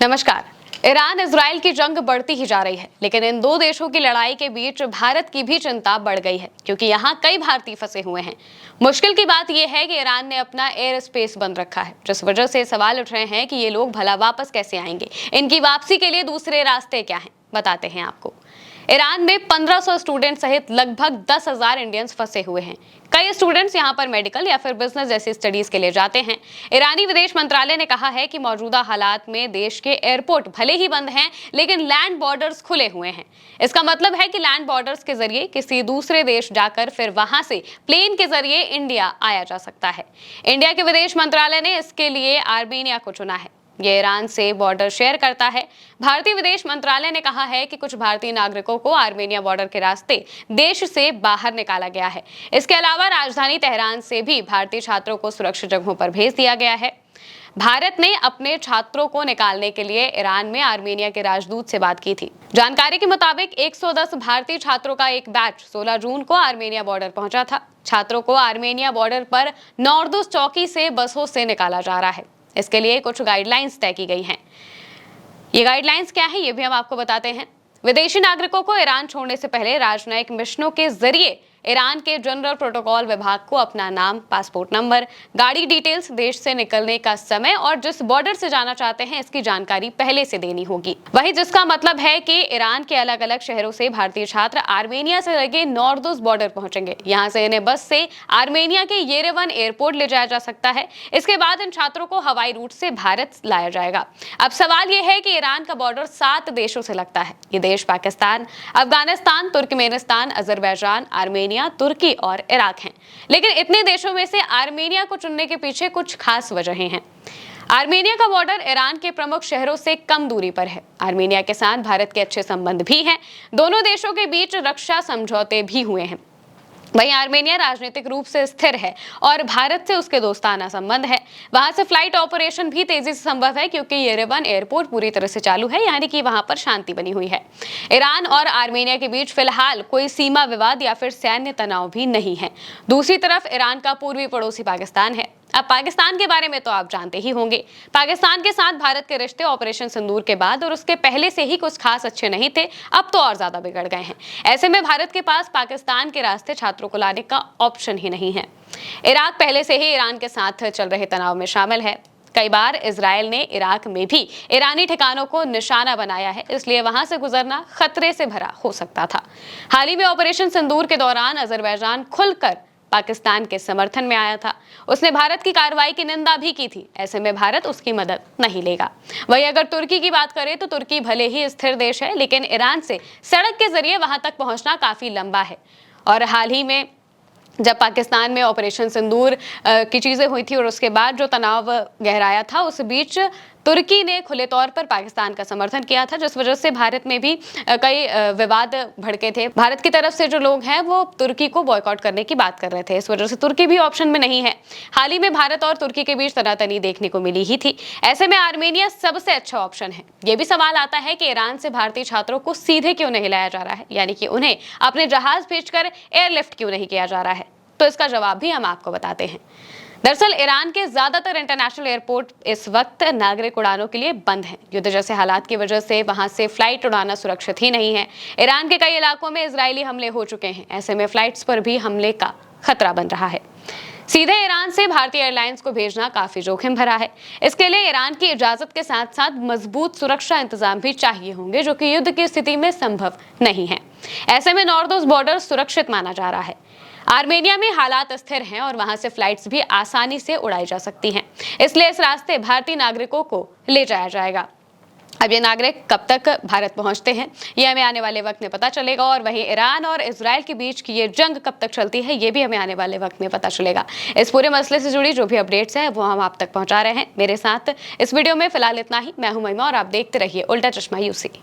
नमस्कार। Iran Israel की जंग बढ़ती ही जा रही है, लेकिन इन दो देशों की लड़ाई के बीच भारत की भी चिंता बढ़ गई है, क्योंकि यहाँ कई भारतीय फंसे हुए हैं। मुश्किल की बात यह है कि ईरान ने अपना एयर स्पेस बंद रखा है, जिस वजह से सवाल उठ रहे हैं कि ये लोग भला वापस कैसे आएंगे। इनकी वापसी के लिए दूसरे रास्ते क्या हैं, बताते हैं आपको। ईरान में 1500 स्टूडेंट सहित लगभग 10,000 इंडियंस फंसे हुए हैं। कई स्टूडेंट्स यहां पर मेडिकल या फिर बिजनेस जैसी स्टडीज के लिए जाते हैं। ईरानी विदेश मंत्रालय ने कहा है कि मौजूदा हालात में देश के एयरपोर्ट भले ही बंद हैं, लेकिन लैंड बॉर्डर्स खुले हुए हैं। इसका मतलब है कि लैंड बॉर्डर्स के जरिए किसी दूसरे देश जाकर फिर वहां से प्लेन के जरिए इंडिया आया जा सकता है। इंडिया के विदेश मंत्रालय ने इसके लिए आर्मेनिया को चुना है। ये ईरान से बॉर्डर शेयर करता है। भारतीय विदेश मंत्रालय ने कहा है कि कुछ भारतीय नागरिकों को आर्मेनिया बॉर्डर के रास्ते देश से बाहर निकाला गया है। इसके अलावा राजधानी तेहरान से भी भारतीय छात्रों को सुरक्षित जगहों पर भेज दिया गया है। भारत ने अपने छात्रों को निकालने के लिए ईरान में आर्मेनिया के राजदूत से बात की थी। जानकारी के मुताबिक 110 भारतीय छात्रों का एक बैच 16 जून को आर्मेनिया बॉर्डर पहुंचा था। छात्रों को आर्मेनिया बॉर्डर पर नॉर्दोस चौकी से बसों से निकाला जा रहा है। इसके लिए कुछ गाइडलाइंस तय की गई हैं। ये गाइडलाइंस क्या है, ये भी हम आपको बताते हैं। विदेशी नागरिकों को ईरान छोड़ने से पहले राजनयिक मिशनों के जरिए ईरान के जनरल प्रोटोकॉल विभाग को अपना नाम, पासपोर्ट नंबर, गाड़ी डिटेल्स, देश से निकलने का समय और जिस बॉर्डर से जाना चाहते हैं इसकी जानकारी पहले से देनी होगी। वही जिसका मतलब है कि ईरान के अलग अलग शहरों से भारतीय छात्र आर्मेनिया से लगे नॉर्दोस बॉर्डर पहुंचेंगे। यहाँ से इन्हें बस से आर्मेनिया के येरेवन एयरपोर्ट ले जाया जा सकता है। इसके बाद इन छात्रों को हवाई रूट से भारत लाया जाएगा। अब सवाल यह है कि ईरान का बॉर्डर 7 देशों से लगता है। ये देश Pakistan, Afghanistan, Turkmenistan, Azerbaijan, Armenia, तुर्की और इराक हैं। लेकिन इतने देशों में से आर्मेनिया को चुनने के पीछे कुछ खास वजहें हैं। आर्मेनिया का बॉर्डर ईरान के प्रमुख शहरों से कम दूरी पर है। आर्मेनिया के साथ भारत के अच्छे संबंध भी हैं। दोनों देशों के बीच रक्षा समझौते भी हुए हैं। वहीं आर्मेनिया राजनीतिक रूप से स्थिर है और भारत से उसके दोस्ताना संबंध है। वहां से फ्लाइट ऑपरेशन भी तेजी से संभव है, क्योंकि येरेवन एयरपोर्ट पूरी तरह से चालू है, यानी कि वहां पर शांति बनी हुई है। ईरान और आर्मेनिया के बीच फिलहाल कोई सीमा विवाद या फिर सैन्य तनाव भी नहीं है। दूसरी तरफ ईरान का पूर्वी पड़ोसी पाकिस्तान है। अब पाकिस्तान के बारे में तो आप जानते ही होंगे। पाकिस्तान के साथ भारत के रिश्ते ऑपरेशन सिंदूर के बाद और उसके पहले से ही कुछ खास अच्छे नहीं थे, अब तो और ज्यादा बिगड़ गए हैं। ऐसे में भारत के पास पाकिस्तान के रास्ते छात्रों को लाने का ऑप्शन ही नहीं है। इराक पहले से ही ईरान के साथ चल रहे तनाव में शामिल है। कई बार इजराइल ने इराक में भी ईरानी ठिकानों को निशाना बनाया है, इसलिए वहां से गुजरना खतरे से भरा हो सकता था। हाल ही में ऑपरेशन सिंदूर के दौरान अजरबैजान खुलकर पाकिस्तान के समर्थन में आया था। उसने भारत की कार्रवाई की निंदा भी की थी। ऐसे में भारत उसकी मदद नहीं लेगा। वहीं अगर तुर्की की बात करें तो तुर्की भले ही स्थिर देश है, लेकिन ईरान से सड़क के जरिए वहां तक पहुंचना काफी लंबा है। और हाल ही में जब पाकिस्तान में ऑपरेशन सिंदूर की चीजें हुई थी और उसके बाद जो तनाव गहराया था, उस बीच तुर्की ने खुले तौर पर पाकिस्तान का समर्थन किया था, जिस वजह से भारत में भी कई विवाद भड़के थे। भारत की तरफ से जो लोग हैं वो तुर्की को बॉयकॉट करने की बात कर रहे थे। इस वजह से तुर्की भी ऑप्शन में नहीं है। हाल ही में भारत और तुर्की के बीच तनातनी देखने को मिली ही थी। ऐसे में आर्मेनिया सबसे अच्छा ऑप्शन है। ये भी सवाल आता है कि ईरान से भारतीय छात्रों को सीधे क्यों नहीं लाया जा रहा है, यानी कि उन्हें अपने जहाज भेजकर एयरलिफ्ट क्यों नहीं किया जा रहा है। तो इसका जवाब भी हम आपको बताते हैं। दरअसल ईरान के ज्यादातर इंटरनेशनल एयरपोर्ट इस वक्त नागरिक उड़ानों के लिए बंद हैं। युद्ध जैसे हालात की वजह से वहां से फ्लाइट उड़ाना सुरक्षित ही नहीं है। ईरान के कई इलाकों में इजरायली हमले हो चुके हैं। ऐसे में फ्लाइट्स पर भी हमले का खतरा बन रहा है। सीधे ईरान से भारतीय एयरलाइंस को भेजना काफी जोखिम भरा है। इसके लिए ईरान की इजाजत के साथ साथ मजबूत सुरक्षा इंतजाम भी चाहिए होंगे, जो कि युद्ध की स्थिति में संभव नहीं है। ऐसे में नॉर्दोस बॉर्डर सुरक्षित माना जा रहा है। आर्मेनिया में हालात स्थिर हैं और वहां से फ्लाइट्स भी आसानी से उड़ाई जा सकती हैं। इसलिए इस रास्ते भारतीय नागरिकों को ले जाया जाएगा। अब ये नागरिक कब तक भारत पहुंचते हैं, ये हमें आने वाले वक्त में पता चलेगा। और वहीं ईरान और इजराइल के बीच की ये जंग कब तक चलती है, ये भी हमें आने वाले वक्त में पता चलेगा। इस पूरे मसले से जुड़ी जो भी अपडेट्स हैं वो हम आप तक पहुंचा रहे हैं। मेरे साथ इस वीडियो में फिलहाल इतना ही। मैं हूं महिमा और आप देखते रहिए उल्टा चश्मा यूसी।